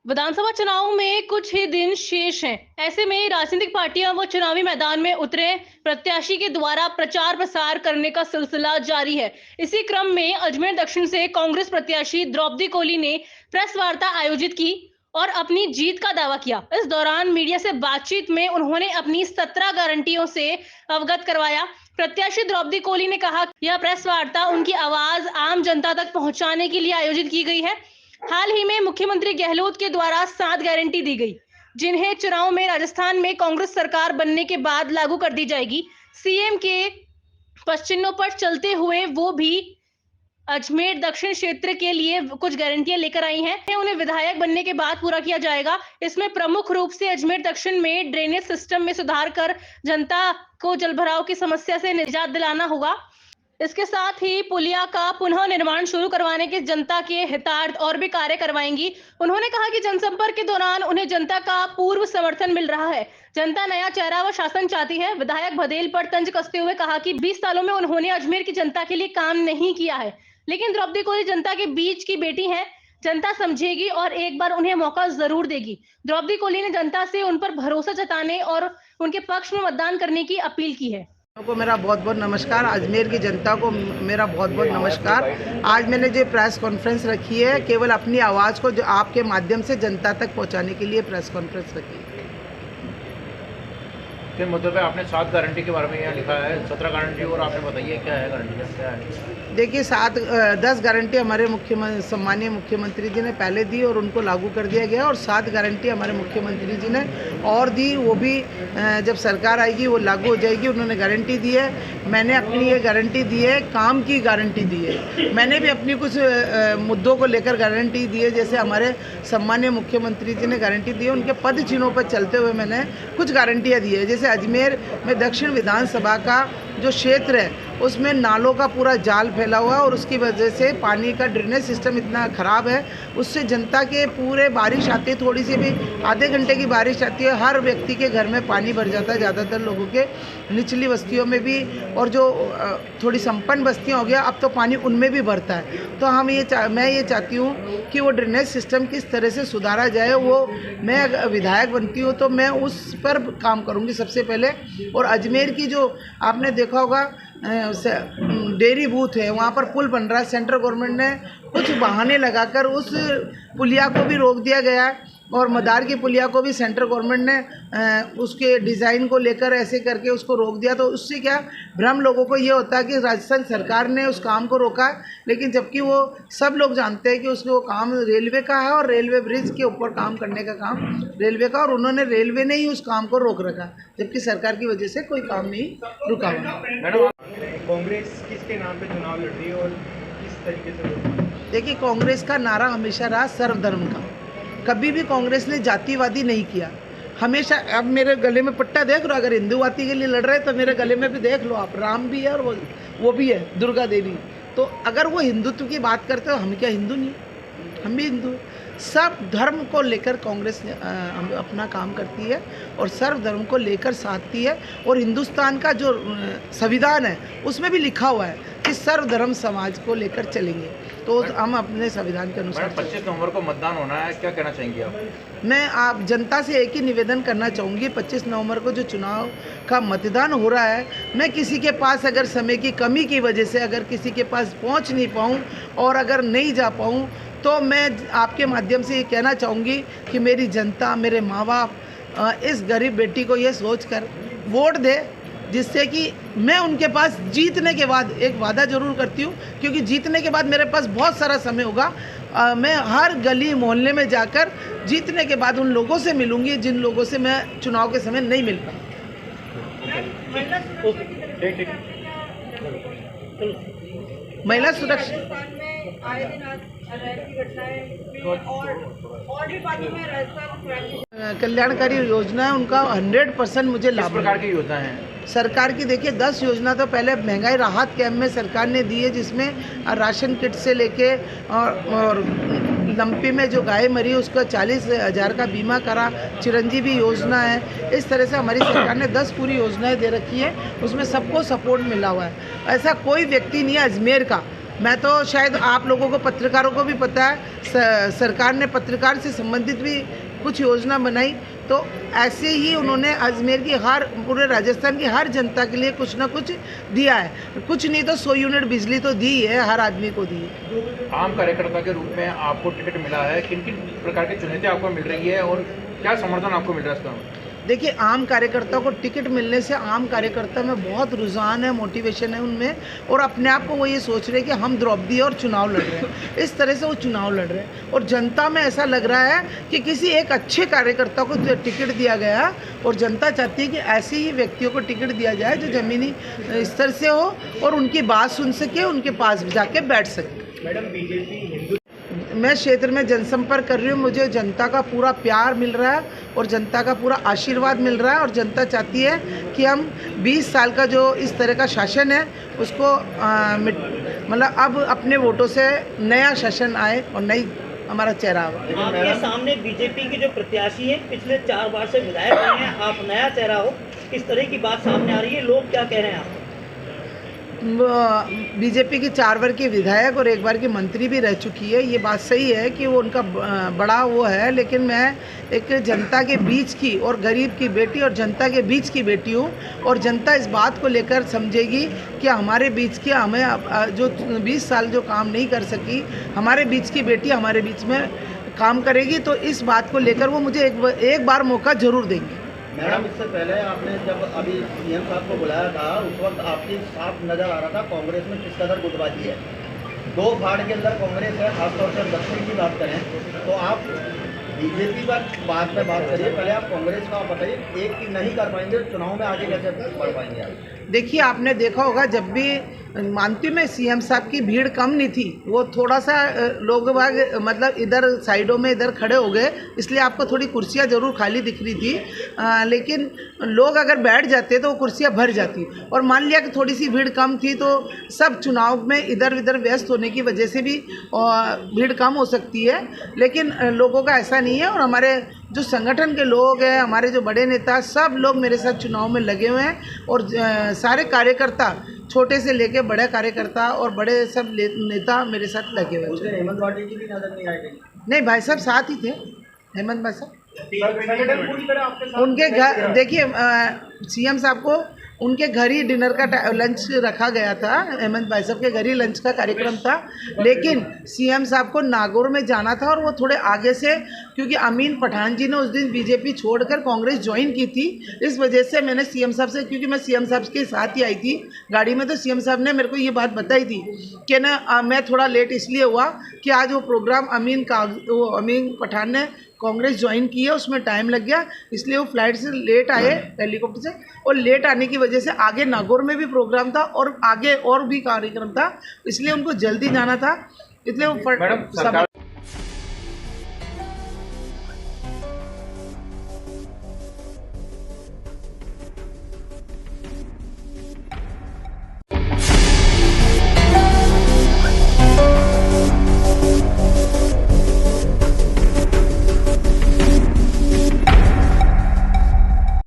विधानसभा चुनाव में कुछ ही दिन शेष हैं। ऐसे में राजनीतिक पार्टियां व चुनावी मैदान में उतरे प्रत्याशी के द्वारा प्रचार प्रसार करने का सिलसिला जारी है। इसी क्रम में अजमेर दक्षिण से कांग्रेस प्रत्याशी द्रौपदी कोली ने प्रेस वार्ता आयोजित की और अपनी जीत का दावा किया। इस दौरान मीडिया से बातचीत में उन्होंने अपनी 17 गारंटियों से अवगत करवाया। प्रत्याशी द्रौपदी कोली ने कहा कि यह प्रेस वार्ता उनकी आवाज आम जनता तक पहुंचाने के लिए आयोजित की गई है। हाल ही में मुख्यमंत्री गहलोत के द्वारा 7 गारंटी दी गई, जिन्हें चुनाव में राजस्थान में कांग्रेस सरकार बनने के बाद लागू कर दी जाएगी। सीएम के पश्चिमों पर चलते हुए वो भी अजमेर दक्षिण क्षेत्र के लिए कुछ गारंटियां लेकर आई हैं। उन्हें विधायक बनने के बाद पूरा किया जाएगा। इसमें प्रमुख रूप से अजमेर दक्षिण में ड्रेनेज सिस्टम में सुधार कर जनता को जलभराव की समस्या से निजात दिलाना होगा। इसके साथ ही पुलिया का पुनः निर्माण शुरू करवाने के जनता के हितार्थ और भी कार्य करवाएंगी। उन्होंने कहा कि जनसंपर्क के दौरान उन्हें जनता का पूर्ण समर्थन मिल रहा है। जनता नया चेहरा व शासन चाहती है। विधायक भदेल पर तंज कसते हुए कहा कि 20 सालों में उन्होंने अजमेर की जनता के लिए काम नहीं किया है, लेकिन द्रौपदी कोली जनता के बीच की बेटी है। जनता समझेगी और एक बार उन्हें मौका जरूर देगी। द्रौपदी कोली ने जनता से उन पर भरोसा जताने और उनके पक्ष में मतदान करने की अपील की है। को मेरा बहुत बहुत नमस्कार। अजमेर की जनता को मेरा बहुत बहुत नमस्कार। आज मैंने जो प्रेस कॉन्फ्रेंस रखी है, केवल अपनी आवाज़ को जो आपके माध्यम से जनता तक पहुंचाने के लिए प्रेस कॉन्फ्रेंस रखी है। किन मुद्दों पे आपने 7 गारंटी के बारे में यहाँ लिखा है? 17 गारंटी और आपने बताइए क्या है गारंटी, क्या है? देखिए 10 गारंटी हमारे सम्मानीय मुख्यमंत्री जी ने पहले दी और उनको लागू कर दिया गया, और 7 गारंटी हमारे मुख्यमंत्री जी ने और दी, वो भी जब सरकार आएगी वो लागू हो जाएगी। उन्होंने गारंटी दी है। मैंने अपनी ये गारंटी दी है, काम की गारंटी दी है। मैंने भी अपनी कुछ मुद्दों को लेकर गारंटी दी है। जैसे हमारे सम्मानीय मुख्यमंत्री जी ने गारंटी दी है, उनके पद चिन्हों पर चलते हुए मैंने कुछ गारंटियाँ दी है। जैसे अजमेर में दक्षिण विधानसभा का जो क्षेत्र है उसमें नालों का पूरा जाल फैला हुआ है, और उसकी वजह से पानी का ड्रेनेज सिस्टम इतना ख़राब है, उससे जनता के पूरे बारिश आती है, थोड़ी सी भी आधे घंटे की बारिश आती है, हर व्यक्ति के घर में पानी भर जाता है। ज़्यादातर लोगों के निचली बस्तियों में भी, और जो थोड़ी संपन्न बस्तियाँ हो गया अब तो पानी उनमें भी भरता है। तो मैं ये चाहती हूँ कि वो ड्रेनेज सिस्टम किस तरह से सुधारा जाए। वो मैं विधायक बनती हूँ तो मैं उस पर काम करूँगी सबसे पहले। और अजमेर की जो आपने देखा होगा डेयरी बूथ है, वहाँ पर पुल बन रहा है। सेंट्रल गवर्नमेंट ने कुछ बहाने लगाकर उस पुलिया को भी रोक दिया गया है, और मदार की पुलिया को भी सेंट्रल गवर्नमेंट ने उसके डिज़ाइन को लेकर ऐसे करके उसको रोक दिया। तो उससे क्या भ्रम लोगों को ये होता है कि राजस्थान सरकार ने उस काम को रोका है, लेकिन जबकि वो सब लोग जानते हैं कि उसके वो काम रेलवे का है, और रेलवे ब्रिज के ऊपर काम करने का काम रेलवे का, और उन्होंने रेलवे ने ही उस काम को रोक रखा, जबकि सरकार की वजह से कोई काम नहीं रुका हुआ। कांग्रेस किसके नाम पे चुनाव लड़ रही है और किस तरीके से? देखिए, कांग्रेस का नारा हमेशा रहा सर्वधर्म का। कभी भी कांग्रेस ने जातिवादी नहीं किया। हमेशा, अब मेरे गले में पट्टा देख लो, अगर हिंदूवादी के लिए लड़ रहे हैं तो मेरे गले में भी देख लो आप, राम भी है और वो भी है, दुर्गा देवी। तो अगर वो हिंदुत्व की बात करते हो, हम क्या हिंदू नहीं? हम भी हिंदू। सब धर्म को लेकर कांग्रेस अपना काम करती है और सर्व धर्म को लेकर साधती है। और हिंदुस्तान का जो संविधान है उसमें भी लिखा हुआ है कि सर्व धर्म समाज को लेकर चलेंगे। तो हम अपने संविधान के अनुसार 25 नवंबर को मतदान होना है, क्या कहना चाहेंगे आप? मैं आप जनता से एक ही निवेदन करना चाहूँगी, 25 नवंबर को जो चुनाव का मतदान हो रहा है, मैं किसी के पास अगर समय की कमी की वजह से अगर किसी के पास पहुँच नहीं पाऊँ और अगर नहीं जा पाऊँ, तो मैं आपके माध्यम से ये कहना चाहूँगी कि मेरी जनता, मेरे माँ बाप इस गरीब बेटी को ये सोचकर वोट दे, जिससे कि मैं उनके पास जीतने के बाद एक वादा जरूर करती हूँ, क्योंकि जीतने के बाद मेरे पास बहुत सारा समय होगा। मैं हर गली मोहल्ले में जाकर जीतने के बाद उन लोगों से मिलूँगी जिन लोगों से मैं चुनाव के समय नहीं मिल पाऊँ। महिला सुरक्षा कल्याणकारी योजना है, उनका 100% मुझे लाभ। प्रकार की योजना है सरकार की? देखिए 10 योजना तो पहले महंगाई राहत कैंप में सरकार ने दी है, जिसमें राशन किट से लेके और लंपी में जो गाय मरी उसका 40,000 का बीमा करा, चिरंजीवी योजना है। इस तरह से हमारी सरकार ने 10 पूरी योजनाएं दे रखी है, उसमें सबको सपोर्ट मिला हुआ है। ऐसा कोई व्यक्ति नहीं है अजमेर का मैं तो शायद आप लोगों को पत्रकारों को भी पता है, सरकार ने पत्रकार से संबंधित भी कुछ योजना बनाई, तो ऐसे ही उन्होंने अजमेर की हर पूरे राजस्थान की हर जनता के लिए कुछ ना कुछ दिया है। कुछ नहीं तो 100 यूनिट बिजली तो दी है, हर आदमी को दी है। आम कार्यकर्ता के रूप में आपको टिकट मिला है, किन किन प्रकार की चुनौतियाँ आपको मिल रही है और क्या समर्थन आपको मिल रहा है इसका? देखिए, आम कार्यकर्ता को टिकट मिलने से आम कार्यकर्ता में बहुत रुझान है, मोटिवेशन है उनमें, और अपने आप को वो ये सोच रहे हैं कि हम द्रौपदी और चुनाव लड़ रहे हैं। इस तरह से वो चुनाव लड़ रहे हैं और जनता में ऐसा लग रहा है कि किसी एक अच्छे कार्यकर्ता को टिकट दिया गया और जनता चाहती है कि ऐसे ही व्यक्तियों को टिकट दिया जाए जो ज़मीनी स्तर से हो और उनकी बात सुन सके, उनके पास जाके बैठ सके। मैडम, बीजेपी हिंदू मैं क्षेत्र में जनसंपर्क कर रही हूँ, मुझे जनता का पूरा प्यार मिल रहा है और जनता का पूरा आशीर्वाद मिल रहा है और जनता चाहती है कि हम 20 साल का जो इस तरह का शासन है उसको मतलब अब अपने वोटों से नया शासन आए और नई हमारा चेहरा आए। आपके सामने बीजेपी के जो प्रत्याशी हैं, पिछले 4 बार से विधायक रहे हैं, आप नया चेहरा हो, इस तरह की बात सामने आ रही है, लोग क्या कह रहे हैं आपको? बीजेपी की 4 बार की विधायक और 1 बार की मंत्री भी रह चुकी है। ये बात सही है कि वो उनका बड़ा वो है, लेकिन मैं एक जनता के बीच की और गरीब की बेटी और जनता के बीच की बेटी हूँ और जनता इस बात को लेकर समझेगी कि हमारे बीच की हमें जो 20 साल जो काम नहीं कर सकी, हमारे बीच की बेटी हमारे बीच में काम करेगी, तो इस बात को लेकर वो मुझे एक बार मौका ज़रूर देंगी। मैडम, इससे पहले आपने जब अभी सीएम साहब को बुलाया था, उस वक्त आपकी साफ नज़र आ रहा था कांग्रेस में किस कदर गुटबाजी है। 2 फाड़ के अंदर कांग्रेस है, खासतौर से दक्षिण की बात करें तो आप बीजेपी पर बाद में बात करिए, पहले आप कांग्रेस का बताइए, एक की नहीं कर पाएंगे चुनाव में आगे कैसे बढ़ पाएंगे आप? देखिए, आपने देखा होगा जब भी मानती हूँ मैं सीएम साहब की भीड़ कम नहीं थी, वो थोड़ा सा लोग बाग मतलब इधर साइडों में इधर खड़े हो गए, इसलिए आपको थोड़ी कुर्सियाँ ज़रूर खाली दिख रही थी, लेकिन लोग अगर बैठ जाते तो वो कुर्सियाँ भर जाती। और मान लिया कि थोड़ी सी भीड़ कम थी तो सब चुनाव में इधर उधर व्यस्त होने की वजह से भी भीड़ कम हो सकती है, लेकिन लोगों का ऐसा नहीं है। और हमारे जो संगठन के लोग हैं, हमारे जो बड़े नेता, सब लोग मेरे साथ चुनाव में लगे हुए हैं और सारे कार्यकर्ता, छोटे से लेके बड़े कार्यकर्ता और बड़े सब नेता मेरे साथ लगे हुए हैं। उस दिन हेमंत वाटी जी भी नजर नहीं आए? नहीं, भाई साहब साथ ही थे, हेमंत भाई साहब संगठन पूरी तरह आपके साथ उनके घर। देखिए, सीएम साहब को उनके घर ही डिनर का लंच रखा गया था, हेमंत भाई साहब के घर ही लंच का कार्यक्रम था, लेकिन सीएम साहब को नागौर में जाना था और वो थोड़े आगे से, क्योंकि अमीन पठान जी ने उस दिन बीजेपी छोड़कर कांग्रेस ज्वाइन की थी, इस वजह से मैंने सीएम साहब से, क्योंकि मैं सीएम साहब के साथ ही आई थी गाड़ी में, तो सीएम साहब ने मेरे को ये बात बताई थी कि ना मैं थोड़ा लेट इसलिए हुआ कि आज वो प्रोग्राम अमीन पठान ने कांग्रेस ज्वाइन की है, उसमें टाइम लग गया, इसलिए वो फ्लाइट से लेट आए हेलीकॉप्टर से, और लेट आने की वजह से आगे नागौर में भी प्रोग्राम था और आगे और भी कार्यक्रम था, इसलिए उनको जल्दी जाना था, इसलिए वो